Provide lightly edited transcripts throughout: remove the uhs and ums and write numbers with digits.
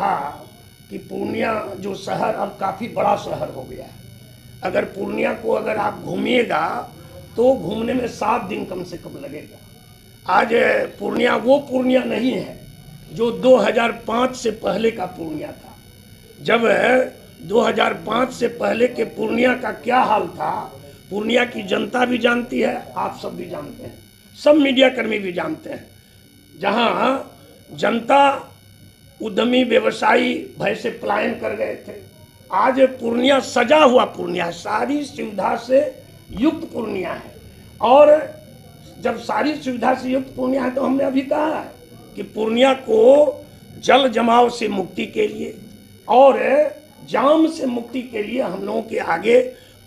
था कि पूर्णिया जो शहर अब काफ़ी बड़ा शहर हो गया है। अगर पूर्णिया को अगर आप घूमिएगा तो घूमने में 7 दिन कम से कम लगेगा। आज पूर्णिया वो पूर्णिया नहीं है जो 2005 से पहले का पूर्णिया था। जब 2005 से पहले के पूर्णिया का क्या हाल था, पूर्णिया की जनता भी जानती है, आप सब भी जानते हैं, सब मीडिया कर्मी भी जानते हैं। जहां जनता उद्यमी व्यवसायी भय से पलायन कर गए थे, आज पूर्णिया सजा हुआ पूर्णिया, सारी सुविधा से युक्त पूर्णिया है। और जब सारी सुविधा से युक्त पूर्णिया है तो हमने अभी कहा है कि पूर्णिया को जल जमाव से मुक्ति के लिए और जाम से मुक्ति के लिए हम लोगों के आगे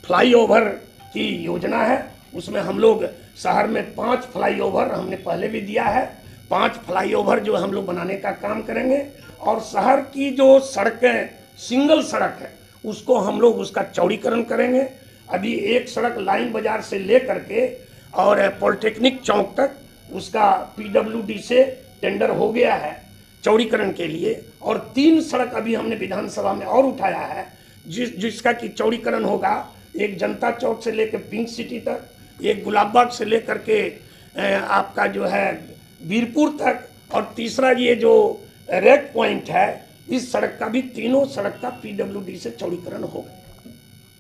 फ्लाईओवर की योजना है। उसमें हम लोग शहर में 5 फ्लाईओवर हमने पहले भी दिया है, 5 फ्लाईओवर जो हम लोग बनाने का काम करेंगे। और शहर की जो सड़कें सिंगल सड़क है उसको हम लोग उसका चौड़ीकरण करेंगे। अभी एक सड़क लाइन बाजार से ले करके और पॉलिटेक्निक चौक तक उसका PWD से टेंडर हो गया है चौड़ीकरण के लिए। और 3 सड़क अभी हमने विधानसभा में और उठाया है जिसका कि चौड़ीकरण होगा। एक जनता चौक से लेकर पिंक सिटी तक, एक गुलाबबाग से लेकर के आपका जो है वीरपुर तक, और तीसरा ये जो रेड पॉइंट है इस सड़क का भी, तीनों सड़क का PWD से चौड़ीकरण होगा।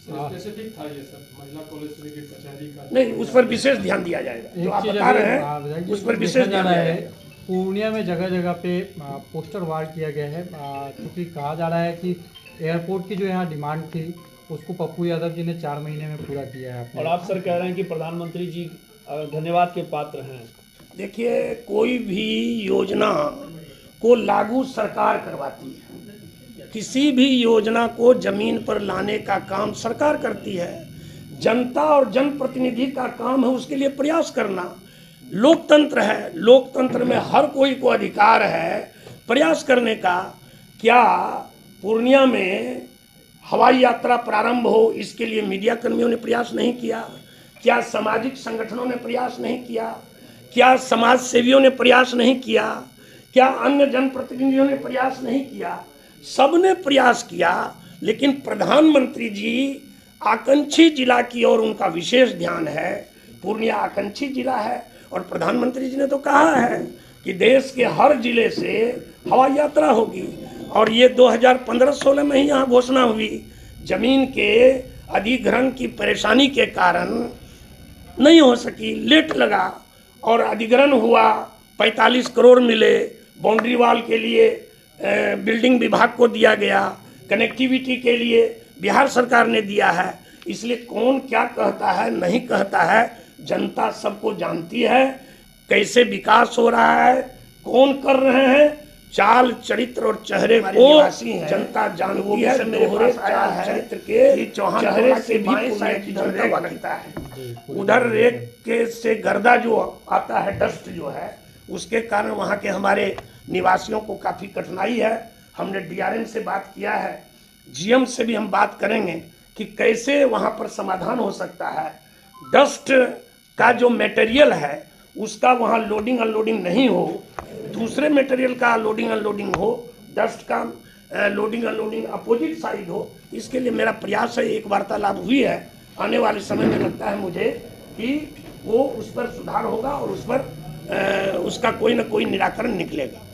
स्पेसिफिक था ये सर, महिला कॉलेज से लेकर कचहरी का नहीं, उस पर विशेष ध्यान दिया जाएगा। जो आप बता रहे हैं उस पर विशेष ध्यान दिया जाएगा। पूर्णिया में जगह जगह पे पोस्टर वार किया गया है, क्योंकि कहा जा रहा है कि एयरपोर्ट की जो यहाँ डिमांड थी उसको पप्पू यादव जी ने 4 महीने में पूरा किया है। और आप सर कह रहे हैं कि प्रधानमंत्री जी धन्यवाद के पात्र हैं। देखिए, कोई भी योजना को लागू सरकार करवाती है, किसी भी योजना को जमीन पर लाने का काम सरकार करती है। जनता और जनप्रतिनिधि का काम है उसके लिए प्रयास करना। लोकतंत्र है, लोकतंत्र में हर कोई को अधिकार है प्रयास करने का। क्या पूर्णिया में हवाई यात्रा प्रारंभ हो इसके लिए मीडिया कर्मियों ने प्रयास नहीं किया? क्या सामाजिक संगठनों ने प्रयास नहीं किया? क्या समाज सेवियों ने प्रयास नहीं किया? क्या अन्य जनप्रतिनिधियों ने प्रयास नहीं किया? सबने प्रयास किया, लेकिन प्रधानमंत्री जी आकांक्षी जिला की ओर उनका विशेष ध्यान है। पूर्णिया आकांक्षी जिला है और प्रधानमंत्री जी ने तो कहा है कि देश के हर जिले से हवाई यात्रा होगी। और ये 2015-16 में ही यहाँ घोषणा हुई। जमीन के अधिग्रहण की परेशानी के कारण नहीं हो सकी, लेट लगा, और अधिग्रहण हुआ, 45 करोड़ मिले। बाउंड्री वॉल के लिए बिल्डिंग विभाग को दिया गया, कनेक्टिविटी के लिए बिहार सरकार ने दिया है। इसलिए कौन क्या कहता है नहीं कहता है, जनता सबको जानती है कैसे विकास हो रहा है, कौन कर रहे हैं, चाल चरित्र और चेहरे को जनता जानती है। मेरे पास आया है चरित्र के चेहरे से भी साइड की जनता लगता है। उधर रेत के से गर्दा जो आता है, डस्ट जो है, उसके कारण वहाँ के हमारे निवासियों को काफ़ी कठिनाई है। हमने DRM से बात किया है, GM से भी हम बात करेंगे कि कैसे वहाँ पर समाधान हो सकता है। डस्ट का जो मटेरियल है उसका वहाँ लोडिंग अनलोडिंग नहीं हो, दूसरे मटेरियल का लोडिंग अनलोडिंग हो, डस्ट का लोडिंग अनलोडिंग अपोजिट साइड हो। इसके लिए मेरा प्रयास है, एक वार्तालाप हुई है। आने वाले समय में लगता है मुझे कि वो उस पर सुधार होगा और उस पर उसका कोई ना कोई निराकरण निकलेगा।